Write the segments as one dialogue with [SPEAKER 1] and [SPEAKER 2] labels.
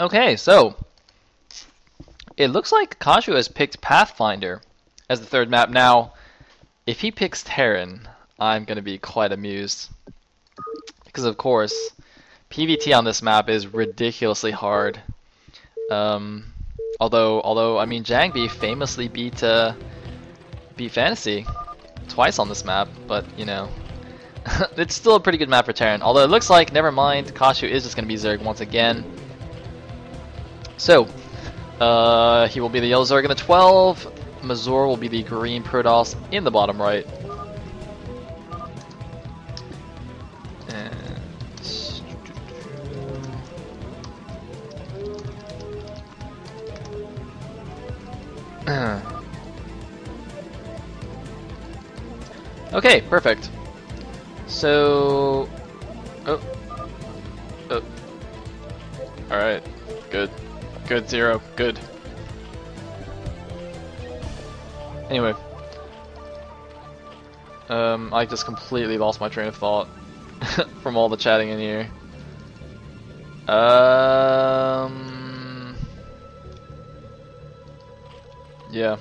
[SPEAKER 1] Okay, so it looks like Kashu has picked Pathfinder as the third map. Now, if he picks Terran, I'm going to be quite amused. Because, of course, PvT on this map is ridiculously hard. Although I mean, Jangbi famously beat Fantasy twice on this map, but, you know, it's still a pretty good map for Terran. Although it looks like, never mind, Kashu is just going to be Zerg once again. So, he will be the yellow Zerg in the 12. Mazur will be the green Protoss in the bottom right. Okay, perfect. So, alright, good. Good, Zero, good. Anyway. I just completely lost my train of thought from all the chatting in here. Yeah,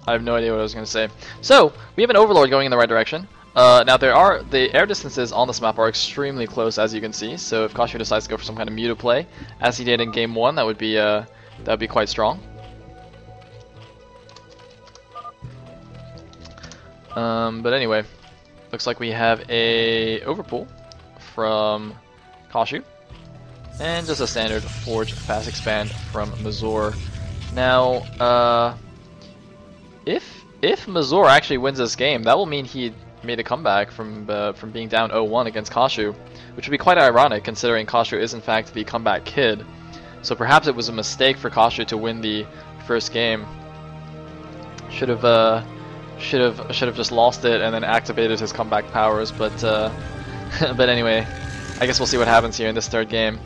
[SPEAKER 1] I have no idea what I was going to say. So, we have an Overlord going in the right direction. Now the air distances on this map are extremely close, as you can see. So if Kashu decides to go for some kind of muta play, as he did in game 1, that would be quite strong. But anyway, looks like we have a overpull from Kashu, and just a standard Forge Fast Expand from Mazur. Now, if Mazur actually wins this game, that will mean he made a comeback from being down 0-1 against Kashu, which would be quite ironic considering Kashu is in fact the comeback kid. So perhaps it was a mistake for Kashu to win the first game. Should have just lost it and then activated his comeback powers. But but anyway, I guess we'll see what happens here in this third game.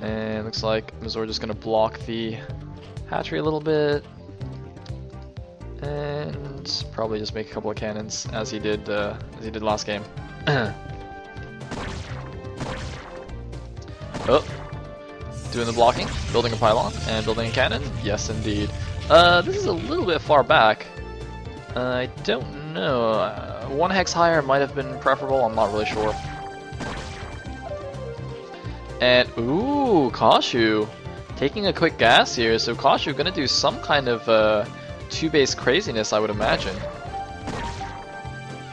[SPEAKER 1] And looks like Mazur just gonna block the hatchery a little bit. And probably just make a couple of cannons as he did last game. Oh, doing the blocking, building a pylon, and building a cannon. Yes, indeed. This is a little bit far back. I don't know. 1 hex higher might have been preferable. I'm not really sure. And ooh, Kashu taking a quick gas here. So Kashu gonna do some kind of 2-base craziness, I would imagine.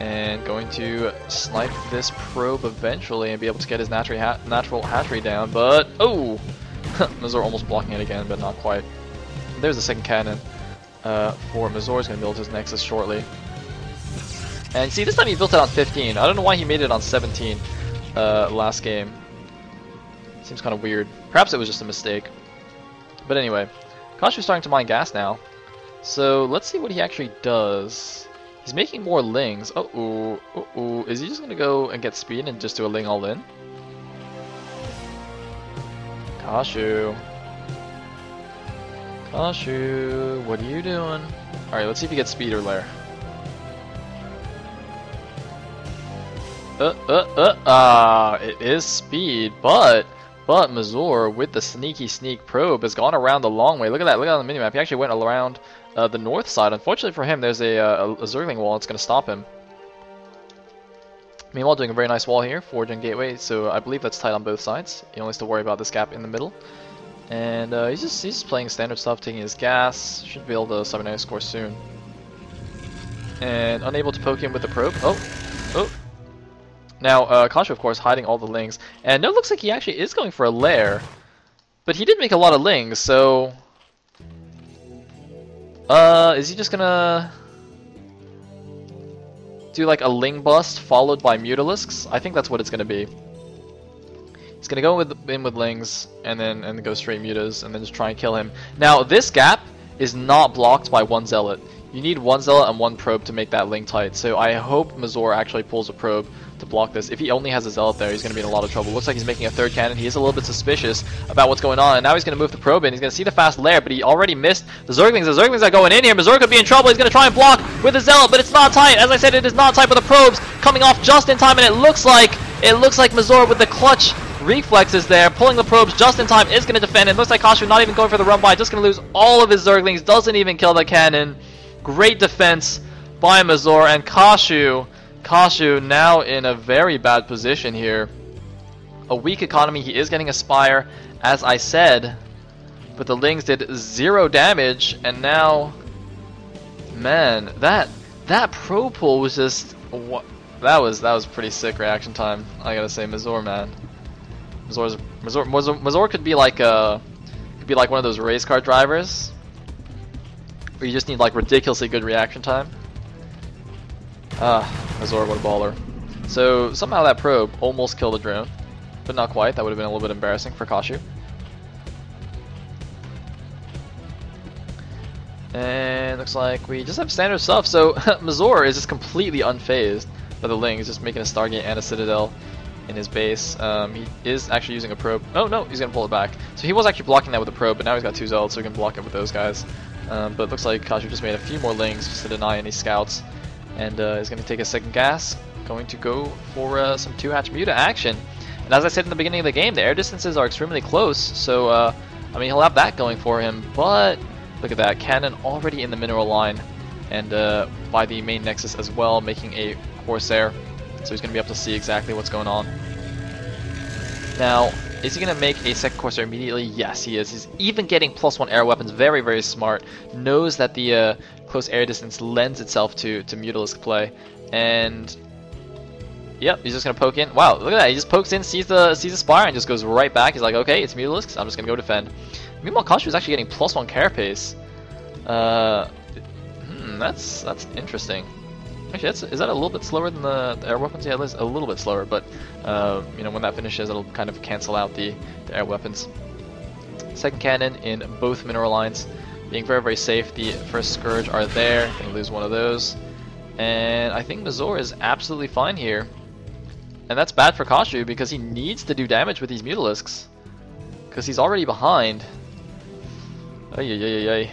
[SPEAKER 1] And going to snipe this probe eventually and be able to get his natural hatchery down, but oh! Mazur almost blocking it again, but not quite. There's the second cannon for Mazur. He's going to build his Nexus shortly. And see, this time he built it on 15. I don't know why he made it on 17 last game. Seems kind of weird. Perhaps it was just a mistake. But anyway, Kashu's starting to mine gas now. So let's see what he actually does. He's making more lings. Uh-oh. Is he just going to go and get speed and just do a ling all in? Kashu. Kashu, what are you doing? Alright, let's see if he gets speed or lair. It is speed, but Mazur with the sneak probe has gone around the long way. Look at that, look at the minimap. He actually went around the north side. Unfortunately for him, there's a Zergling wall that's going to stop him. Meanwhile, doing a very nice wall here, Forge and Gateway, so I believe that's tight on both sides. He only has to worry about this gap in the middle. And he's just playing standard stuff, taking his gas. Should be able to 7-9 score soon. And unable to poke him with the probe. Oh. Now, Kashu, of course, hiding all the lings. And no, it looks like he actually is going for a lair. But he did make a lot of lings, so... is he just gonna... do like a ling bust followed by mutalisks? I think that's what it's gonna be. He's gonna go in with lings and then go straight mutas and then just try and kill him. Now, this gap is not blocked by 1 zealot. You need 1 zealot and 1 probe to make that ling tight. So I hope Mazur actually pulls a probe to block this. If he only has a zealot there, he's going to be in a lot of trouble. Looks like he's making a 3rd cannon. He is a little bit suspicious about what's going on, and now he's going to move the probe in. He's going to see the fast lair, but he already missed the Zerglings. The Zerglings are going in here. Mazur could be in trouble. He's going to try and block with the zealot, but it's not tight. As I said, it is not tight, but the probes coming off just in time, and it looks like Mazur with the clutch reflexes there, pulling the probes just in time, is going to defend. It looks like Kashu not even going for the run by, just going to lose all of his Zerglings, doesn't even kill the cannon. Great defense by Mazur, and Kashu now in a very bad position here. A weak economy, he is getting a Spire, as I said, but the Lings did 0 damage, and now, man, that pro pull was just, that was pretty sick reaction time. I gotta say, Mazur, man, Mazur could be like one of those race car drivers, where you just need like ridiculously good reaction time. Mazur, what a baller. So somehow that probe almost killed the drone, but not quite. That would have been a little bit embarrassing for Kashu. And looks like we just have standard stuff. So Mazur is just completely unfazed by the Lings, just making a Stargate and a Citadel in his base. He is actually using a probe. Oh no, he's gonna pull it back. So he was actually blocking that with a probe, but now he's got 2 Zealots, so he can block it with those guys. But it looks like Kashu just made a few more Lings just to deny any scouts, and is going to take a second gas. Going to go for some 2-hatch Muta action. And as I said in the beginning of the game, the air distances are extremely close, so I mean, he'll have that going for him. But look at that, cannon already in the mineral line, and by the main nexus as well, making a Corsair. So he's going to be able to see exactly what's going on. Now, is he going to make a second Corsair immediately? Yes, he is. He's even getting +1 air weapons. Very, very smart. Knows that the close air distance lends itself to Mutalisk play. And yep, he's just going to poke in. Wow, look at that. He just pokes in, sees the Spire, and just goes right back. He's like, okay, it's Mutalisk, so I'm just going to go defend. Meanwhile, Kashu is actually getting +1 carapace. That's interesting. Actually, is that a little bit slower than the air weapons? Yeah, it is a little bit slower, but you know, when that finishes, it'll kind of cancel out the air weapons. Second cannon in both mineral lines, being very, very safe. The first Scourge are there. Gonna lose one of those, and I think Mazur is absolutely fine here, and that's bad for Kashu because he needs to do damage with these Mutalisks because he's already behind. Ay.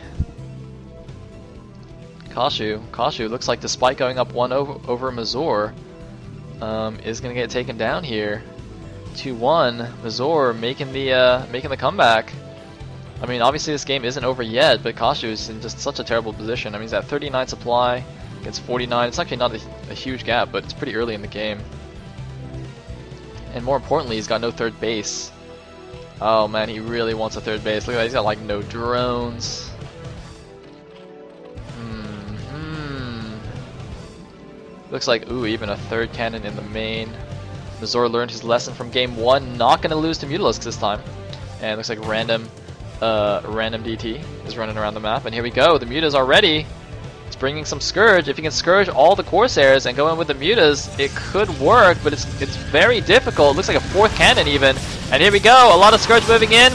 [SPEAKER 1] Kashu looks like, despite going up 1 over Mazur, is going to get taken down here. 2-1. Mazur making the comeback. I mean, obviously this game isn't over yet, but Kashu is in just such a terrible position. I mean, he's at 39 supply against 49. It's actually not a huge gap, but it's pretty early in the game. And more importantly, he's got no third base. Oh man, he really wants a third base. Look at that, he's got like no drones. Looks like, ooh, even a third cannon in the main. Mazur learned his lesson from game 1, not going to lose to Mutalisks this time. And it looks like random DT is running around the map. And here we go, the Mutas are ready. It's bringing some Scourge. If you can Scourge all the Corsairs and go in with the Mutas, it could work, but it's very difficult. It looks like a 4th cannon even. And here we go, a lot of Scourge moving in.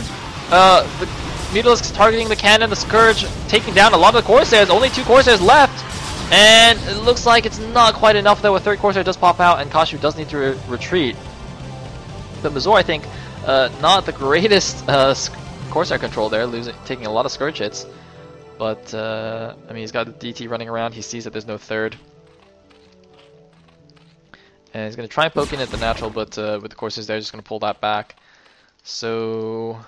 [SPEAKER 1] The Mutalisks targeting the cannon, the Scourge taking down a lot of the Corsairs. Only 2 Corsairs left. And it looks like it's not quite enough, though. A 3rd Corsair does pop out, and Kashu does need to retreat. But Mazur, I think, not the greatest Corsair control there, taking a lot of Scourge hits. But, I mean, he's got the DT running around. He sees that there's no 3rd. And he's going to try and poke in at the natural, but with the Corsairs there, just going to pull that back. So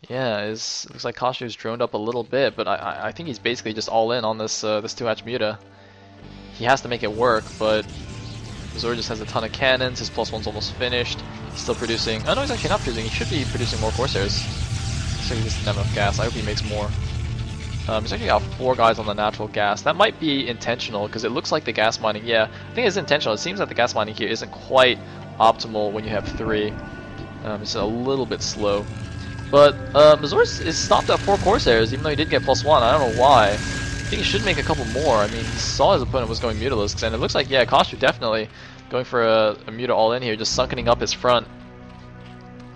[SPEAKER 1] yeah, looks like Kashu's droned up a little bit, but I think he's basically just all in on this 2-hatch Muta. He has to make it work, but Mazur just has a ton of cannons. His +1's almost finished. He's still producing. Oh no, he's actually not producing. He should be producing more Corsairs. So he just didn't have enough gas. I hope he makes more. He's actually got 4 guys on the natural gas. That might be intentional because it looks like the gas mining. Yeah, I think it's intentional. It seems that the gas mining here isn't quite optimal when you have 3. It's a little bit slow. But Mazur is stopped at 4 Corsairs, even though he did get +1. I don't know why. I think he should make a couple more. I mean, he saw his opponent was going Mutalisks, and it looks like, yeah, Kashu definitely going for a Muta all-in here, just sunkening up his front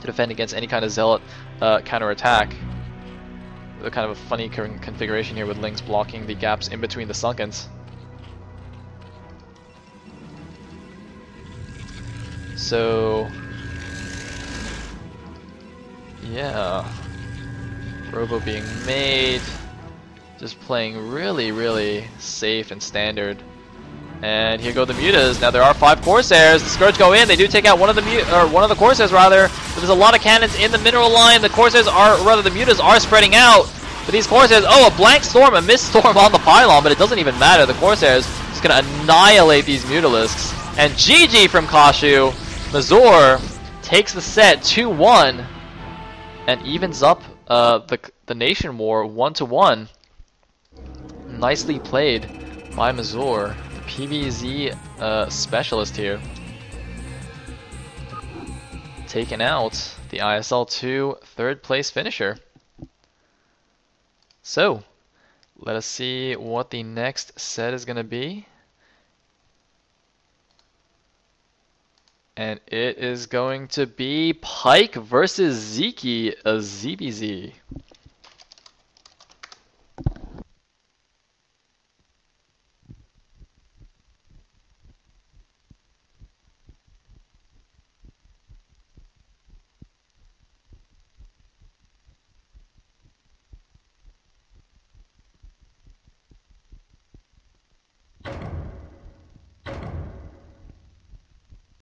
[SPEAKER 1] to defend against any kind of Zealot counter-attack. A kind of a funny configuration here with Lings blocking the gaps in between the Sunkens. So yeah, Robo being made, just playing really, really safe and standard. And here go the Mutas. Now there are 5 Corsairs. The Scourge go in. They do take out one of the Corsairs rather. But there's a lot of cannons in the mineral line. The Corsairs are, rather the Mutas are spreading out. But these Corsairs, oh, a blank storm, a mist storm on the pylon, but it doesn't even matter. The Corsairs just gonna annihilate these Mutalisks. And GG from Kashu. Mazur takes the set 2-1 and evens up the Nation War 1-1. Nicely played by Mazur, the PvZ specialist here. Taking out the ISL 2 third place finisher. So, let us see what the next set is going to be. And it is going to be Pike versus Zeki, a ZBZ.